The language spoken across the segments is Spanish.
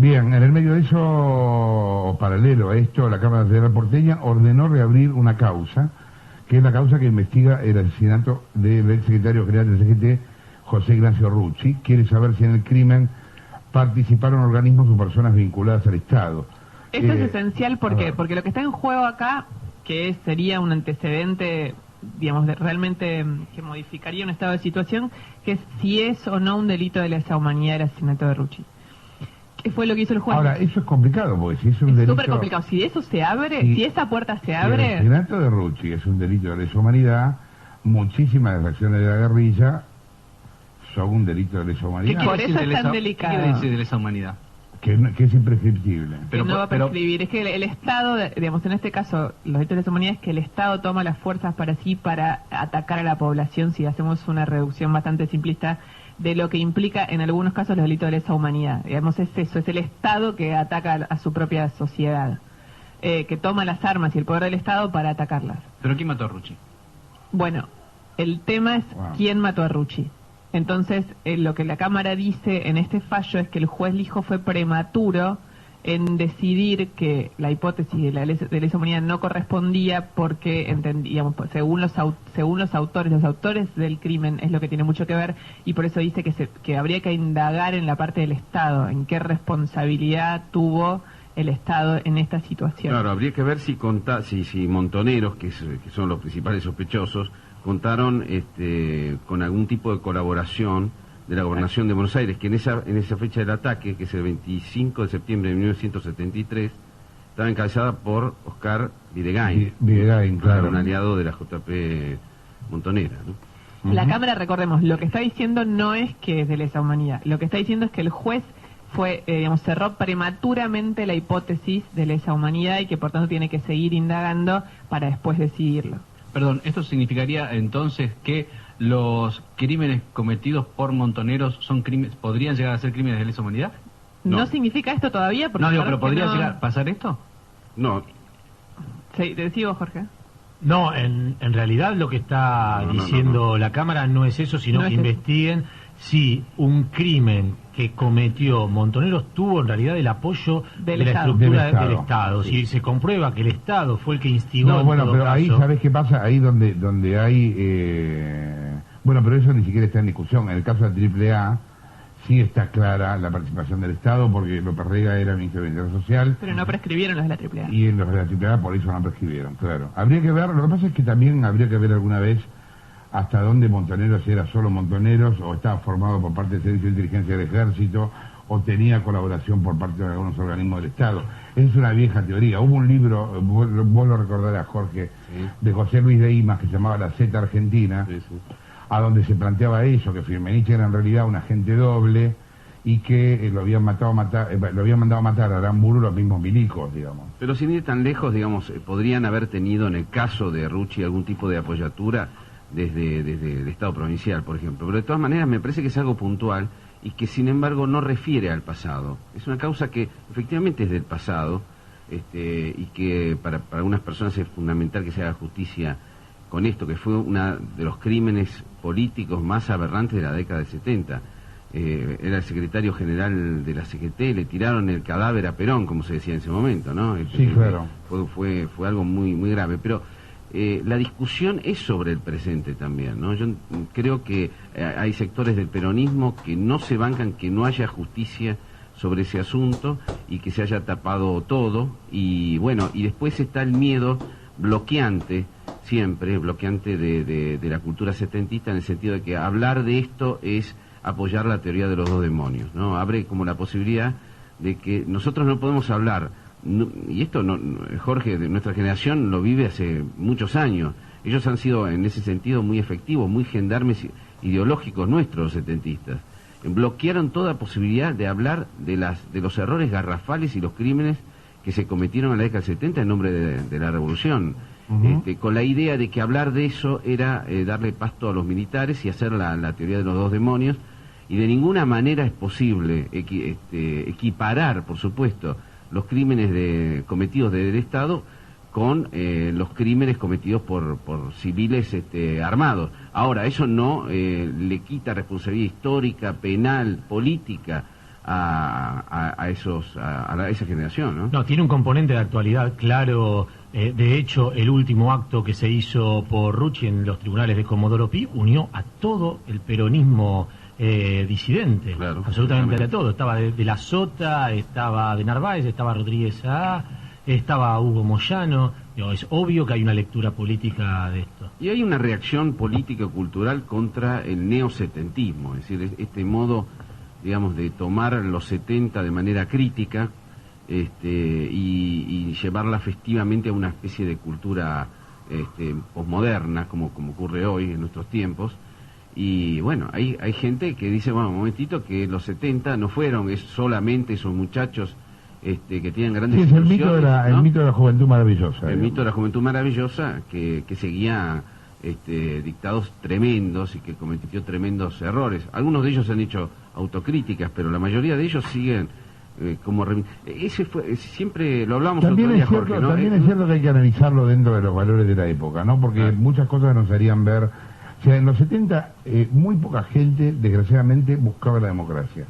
Bien, en el medio de eso, o paralelo a esto, la Cámara Federal porteña ordenó reabrir una causa, que es la causa que investiga el asesinato del ex secretario general del CGT, José Ignacio Rucci. Quiere saber si en el crimen participaron organismos o personas vinculadas al Estado. Esto es esencial porque lo que está en juego acá, que sería un antecedente, digamos, realmente que modificaría un estado de situación, que es si es o no un delito de lesa humanidad el asesinato de Rucci. ¿Qué fue lo que hizo el juez? Ahora, eso es complicado, porque si es un delito... Es súper complicado. Si eso se abre, si esa puerta se abre... El asesinato de Rucci es un delito de lesa humanidad, muchísimas de las acciones de la guerrilla son un delito de lesa humanidad. Por eso es tan delicado. ¿Qué quiere decir de lesa humanidad? Que es imprescriptible. Pero no va a prescribir. Es que el Estado, digamos, en este caso, los delitos de lesa humanidad es que el Estado toma las fuerzas para sí para atacar a la población, si hacemos una reducción bastante simplista de lo que implica en algunos casos los delitos de lesa humanidad. Digamos, es eso, es el Estado que ataca a su propia sociedad, que toma las armas y el poder del Estado para atacarlas. ¿Pero quién mató a Rucci? Bueno, el tema es quién mató a Rucci. Entonces, lo que la Cámara dice en este fallo es que el juez Lijo fue prematuro en decidir que la hipótesis de la lesa humanidad no correspondía porque, digamos, según los autores del crimen es lo que tiene mucho que ver, y por eso dice que habría que indagar en la parte del Estado, en qué responsabilidad tuvo el Estado en esta situación. Claro, habría que ver si Montoneros, que son los principales sospechosos, contaron con algún tipo de colaboración de la Gobernación de Buenos Aires, que en esa fecha del ataque, que es el 25 de septiembre de 1973, estaba encabezada por Oscar Videgain. Videgain, claro. Un aliado de la JP Montonera, ¿no? La Cámara, recordemos, lo que está diciendo no es que es de lesa humanidad, lo que está diciendo es que el juez cerró prematuramente la hipótesis de lesa humanidad y que por tanto tiene que seguir indagando para después decidirlo. Perdón, ¿esto significaría entonces que los crímenes cometidos por Montoneros podrían llegar a ser crímenes de lesa humanidad? No significa esto todavía. Porque pero ¿podría llegar a pasar esto? No. Sí, te decido, Jorge. No, en realidad lo que está diciendo la Cámara no es eso, sino que investiguen si un crimen que cometió Montoneros tuvo en realidad el apoyo de la estructura del Estado. Si se comprueba que el Estado fue el que instigó... No, bueno, pero ahí, ¿sabés qué pasa? Ahí donde hay... Bueno, pero eso ni siquiera está en discusión. En el caso de la AAA sí está clara la participación del Estado, porque López Rega era ministro de Bienestar Social. Pero no prescribieron los de la AAA. Y en los de la AAA por eso no prescribieron, claro. Habría que ver, lo que pasa es que también habría que ver alguna vez hasta dónde Montoneros era solo Montoneros, o estaba formado por parte del Servicio de Inteligencia del Ejército, o tenía colaboración por parte de algunos organismos del Estado. Esa es una vieja teoría. Hubo un libro, vos lo recordarás, Jorge, de José Luis de Imas, que se llamaba La Z Argentina, a donde se planteaba eso, que Firmenich era en realidad un agente doble, y que lo habían mandado a matar a Aramburu los mismos milicos, digamos. Pero sin ir tan lejos, digamos, podrían haber tenido en el caso de Rucci algún tipo de apoyatura desde el Estado provincial, por ejemplo. Pero de todas maneras me parece que es algo puntual y que sin embargo no refiere al pasado. Es una causa que efectivamente es del pasado, y que para algunas personas es fundamental que se haga justicia con esto, que fue uno de los crímenes políticos más aberrantes de la década del 70. Era el secretario general de la CGT, le tiraron el cadáver a Perón, como se decía en ese momento, ¿no? Sí, claro. Fue algo muy, muy grave, pero la discusión es sobre el presente también, ¿no? Yo creo que hay sectores del peronismo que no se bancan que no haya justicia sobre ese asunto y que se haya tapado todo, y bueno, y después está el miedo bloqueante, siempre bloqueante de la cultura setentista, en el sentido de que hablar de esto es apoyar la teoría de los dos demonios, ¿no? Abre como la posibilidad de que nosotros no podemos hablar, y esto Jorge, de nuestra generación lo vive hace muchos años. Ellos han sido en ese sentido muy efectivos, muy gendarmes ideológicos nuestros, setentistas. Bloquearon toda posibilidad de hablar de los errores garrafales y los crímenes que se cometieron en la década del 70 en nombre de la revolución. Con la idea de que hablar de eso era darle pasto a los militares y hacer la teoría de los dos demonios, y de ninguna manera es posible equiparar, por supuesto, los crímenes cometidos del Estado con los crímenes cometidos por civiles armados. Ahora, eso no le quita responsabilidad histórica, penal, política a esa generación, ¿no? No, tiene un componente de actualidad claro. De hecho, el último acto que se hizo por Rucci en los tribunales de Comodoro Pi unió a todo el peronismo disidente, claro, absolutamente a todo. Estaba de la Sota, estaba de Narváez, estaba Rodríguez Saá, estaba Hugo Moyano. Es obvio que hay una lectura política de esto. Y hay una reacción política cultural contra el neosetentismo, es decir, este modo, digamos, de tomar los 70 de manera crítica y llevarla festivamente a una especie de cultura posmoderna, como ocurre hoy en nuestros tiempos. Y bueno, hay gente que dice, bueno, un momentito, que los 70 no fueron solamente esos muchachos que tienen grandes ilusiones, el mito de la juventud maravillosa. El mito de la juventud maravillosa que seguía dictados tremendos y que cometió tremendos errores. Algunos de ellos han hecho autocríticas, pero la mayoría de ellos siguen ese fue, siempre lo hablamos también otro día, es cierto, Jorge, ¿no? También es cierto que hay que analizarlo dentro de los valores de la época, ¿no? Porque muchas cosas nos harían ver. O sea, en los 70 muy poca gente, desgraciadamente, buscaba la democracia.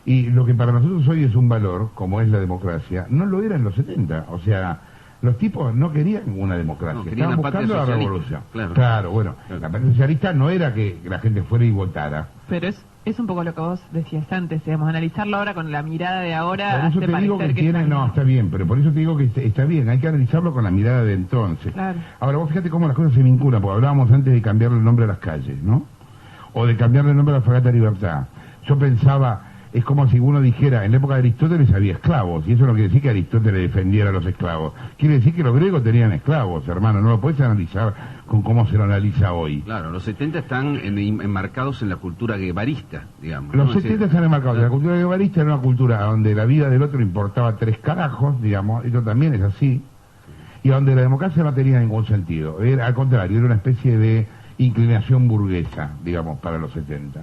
Y lo que para nosotros hoy es un valor, como es la democracia, no lo era en los 70. O sea, los tipos no querían una democracia, querían estaban buscando la revolución. Claro, bueno, la patria socialista no era que la gente fuera y votara. Pero es un poco lo que vos decías antes, digamos, analizarlo ahora con la mirada de ahora. Por eso te digo que está bien, pero por eso te digo que está bien, hay que analizarlo con la mirada de entonces. Claro. Ahora vos fíjate cómo las cosas se vinculan, porque hablábamos antes de cambiarle el nombre a las calles, ¿no? O de cambiarle el nombre a la Fragata Libertad. Yo pensaba, es como si uno dijera, en la época de Aristóteles había esclavos, y eso no quiere decir que Aristóteles defendiera a los esclavos. Quiere decir que los griegos tenían esclavos, hermano, no lo puedes analizar con cómo se lo analiza hoy. Claro, los 70 están enmarcados en la cultura guevarista, digamos. Los 70 están enmarcados. La cultura guevarista era una cultura donde la vida del otro importaba 3 carajos, digamos, esto también es así, y donde la democracia no tenía ningún sentido. Al contrario, era una especie de inclinación burguesa, digamos, para los 70.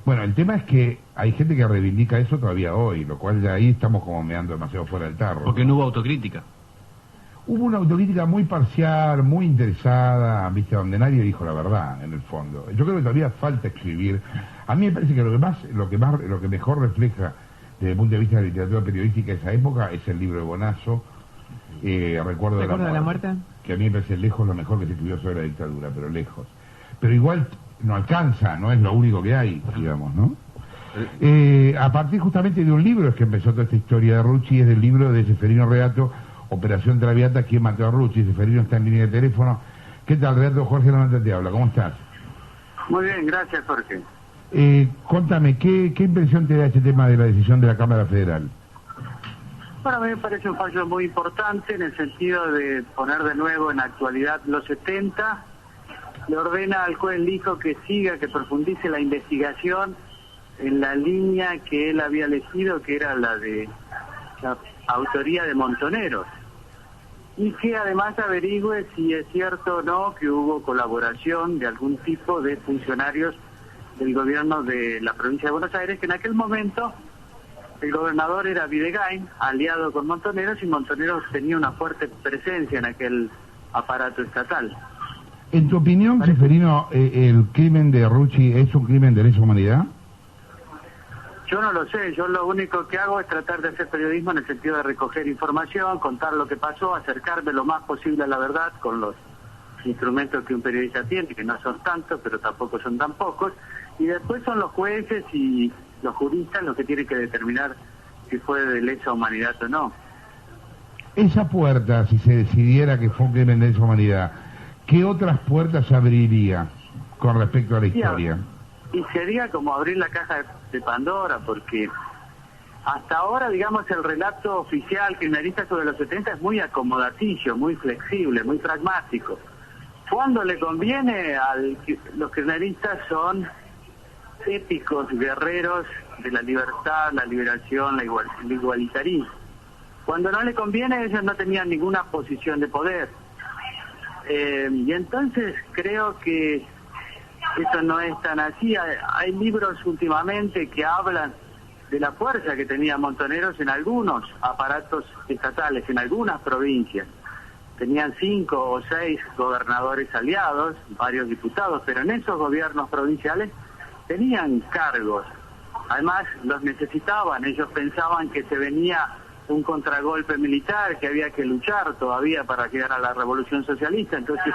Bueno, el tema es que hay gente que reivindica eso todavía hoy, lo cual ya ahí estamos como meando demasiado fuera del tarro. Porque no hubo autocrítica. Hubo una autocrítica muy parcial, muy interesada, viste, donde nadie dijo la verdad, en el fondo. Yo creo que todavía falta escribir. A mí me parece que lo que mejor refleja desde el punto de vista de la literatura periodística de esa época es el libro de Bonazo, Recuerdo de la muerte, que a mí me parece lejos lo mejor que se escribió sobre la dictadura, pero lejos. Pero igual no alcanza, no es lo único que hay, digamos, ¿no? A partir justamente de un libro es que empezó toda esta historia de Rucci, es del libro de Seferino Reato, Operación Traviata, ¿quién mató a Rucci? Seferino está en línea de teléfono. ¿Qué tal, Reato? Jorge Lamanta te habla, ¿cómo estás? Muy bien, gracias, Jorge. Contame, ¿qué impresión te da este tema de la decisión de la Cámara Federal? Bueno, a mí me parece un fallo muy importante en el sentido de poner de nuevo en actualidad los 70. Le ordena al juez Lijo que siga, que profundice la investigación en la línea que él había elegido, que era la de la autoría de Montoneros, y que además averigüe si es cierto o no que hubo colaboración de algún tipo de funcionarios del gobierno de la provincia de Buenos Aires, que en aquel momento el gobernador era Videgain, aliado con Montoneros, y Montoneros tenía una fuerte presencia en aquel aparato estatal. En tu opinión, Seferino, ¿el crimen de Rucci es un crimen de lesa humanidad? Yo no lo sé, yo lo único que hago es tratar de hacer periodismo en el sentido de recoger información, contar lo que pasó, acercarme lo más posible a la verdad con los instrumentos que un periodista tiene, que no son tantos, pero tampoco son tan pocos, y después son los jueces y los juristas los que tienen que determinar si fue de lesa humanidad o no. Esa puerta, si se decidiera que fue un crimen de lesa humanidad, ¿qué otras puertas abriría con respecto a la historia? Y sería como abrir la caja de Pandora, porque hasta ahora, digamos, el relato oficial criminalista sobre los 70 es muy acomodaticio, muy flexible, muy pragmático. Cuando le conviene, los criminalistas son épicos guerreros de la libertad, la liberación, el igualitarismo. Cuando no le conviene, ellos no tenían ninguna posición de poder. Y entonces creo que eso no es tan así. Hay libros últimamente que hablan de la fuerza que tenía Montoneros en algunos aparatos estatales, en algunas provincias. Tenían 5 o 6 gobernadores aliados, varios diputados, pero en esos gobiernos provinciales tenían cargos Además, los necesitaban, ellos pensaban que se venía un contragolpe militar, que había que luchar todavía para llegar a la revolución socialista, entonces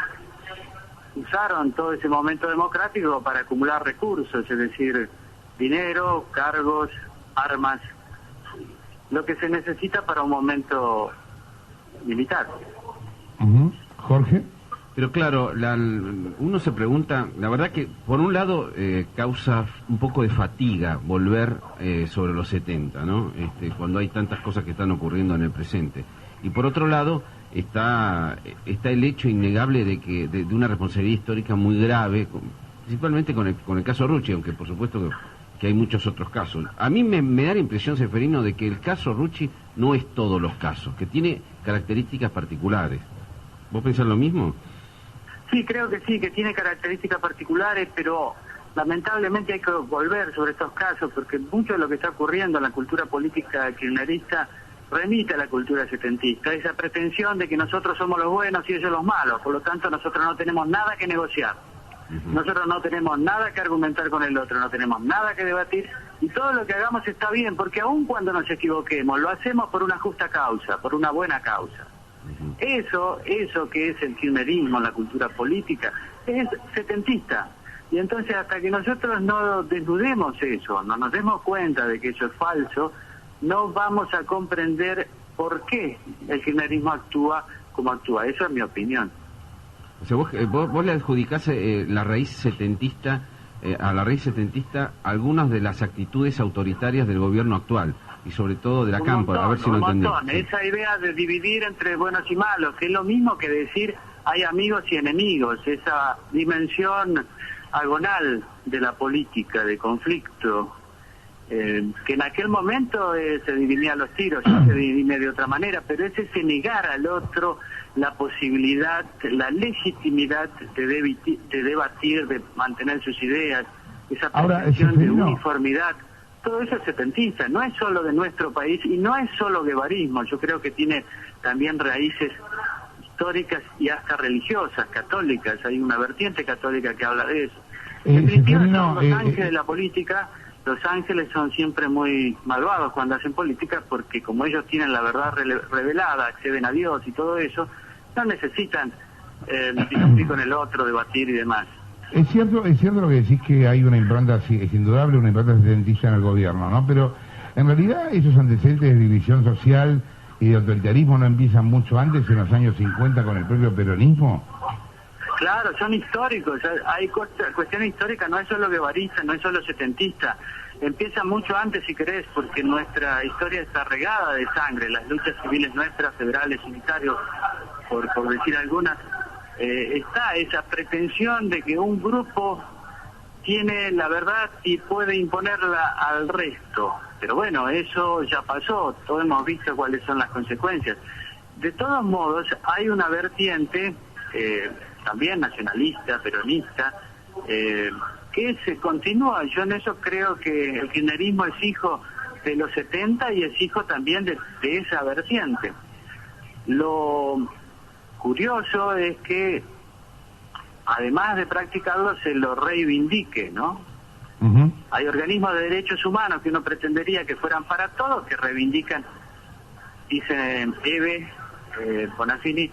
usaron todo ese momento democrático para acumular recursos, es decir, dinero, cargos, armas, lo que se necesita para un momento militar. Jorge. Pero claro, uno se pregunta, la verdad que por un lado causa un poco de fatiga volver sobre los 70, ¿no? Cuando hay tantas cosas que están ocurriendo en el presente. Y por otro lado está el hecho innegable de una responsabilidad histórica muy grave, principalmente con el caso Rucci, aunque por supuesto que hay muchos otros casos. A mí me da la impresión, Seferino, de que el caso Rucci no es todos los casos, que tiene características particulares. ¿Vos pensás lo mismo? Sí, creo que sí, que tiene características particulares, pero lamentablemente hay que volver sobre estos casos, porque mucho de lo que está ocurriendo en la cultura política kirchnerista remite a la cultura setentista, esa pretensión de que nosotros somos los buenos y ellos los malos, por lo tanto nosotros no tenemos nada que negociar, nosotros no tenemos nada que argumentar con el otro, no tenemos nada que debatir, y todo lo que hagamos está bien, porque aun cuando nos equivoquemos, lo hacemos por una justa causa, por una buena causa. Eso que es el kirchnerismo, la cultura política, es setentista. Y entonces hasta que nosotros no desnudemos eso, no nos demos cuenta de que eso es falso, no vamos a comprender por qué el kirchnerismo actúa como actúa. Eso es mi opinión. O sea, vos le adjudicás la raíz setentista, a la raíz setentista algunas de las actitudes autoritarias del gobierno actual. Y sobre todo de la Cámpora, a ver si lo entendés. Esa idea de dividir entre buenos y malos, que es lo mismo que decir hay amigos y enemigos, esa dimensión agonal de la política, de conflicto, que en aquel momento se dirimía los tiros, ya se dirime de otra manera, pero es ese negar al otro la posibilidad, la legitimidad de debatir, de mantener sus ideas, esa pretensión de uniformidad. Todo eso es setentista, no es solo de nuestro país y no es solo guevarismo, yo creo que tiene también raíces históricas y hasta religiosas, católicas, hay una vertiente católica que habla de eso. En definitiva, son los ángeles de la política, los ángeles son siempre muy malvados cuando hacen política porque como ellos tienen la verdad revelada, acceden a Dios y todo eso, no necesitan discutir con el otro, debatir y demás. Es cierto lo que decís, que hay una impronta, sí, es indudable, una impronta setentista en el gobierno, ¿no? Pero en realidad esos antecedentes de división social y de autoritarismo no empiezan mucho antes, en los años 50, con el propio peronismo. Claro, son históricos, hay cuestiones históricas, no es solo guevarista, no es solo setentista, empieza mucho antes si querés, porque nuestra historia está regada de sangre, las luchas civiles nuestras, federales, unitarios, por decir algunas, está esa pretensión de que un grupo tiene la verdad y puede imponerla al resto. Pero bueno, eso ya pasó, todos hemos visto cuáles son las consecuencias. De todos modos, hay una vertiente, también nacionalista, peronista, que se continúa. Yo en eso creo que el kirchnerismo es hijo de los 70 y es hijo también de esa vertiente. Lo curioso es que además de practicarlo se lo reivindique, ¿no? Hay organismos de derechos humanos que uno pretendería que fueran para todos, que reivindican, dicen Eve, Bonafini,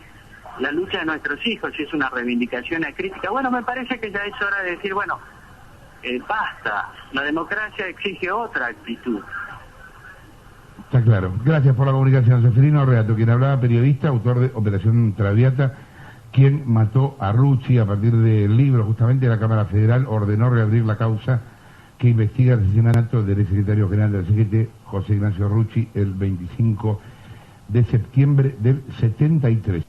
la lucha de nuestros hijos, y es una reivindicación crítica. Bueno, me parece que ya es hora de decir, bueno, basta, la democracia exige otra actitud. Está claro. Gracias por la comunicación. Seferino Reato, quien hablaba, periodista, autor de Operación Traviata, quien mató a Rucci. A partir del libro, justamente, la Cámara Federal ordenó reabrir la causa que investiga el asesinato del exsecretario general del CGT, José Ignacio Rucci, el 25 de septiembre del 73.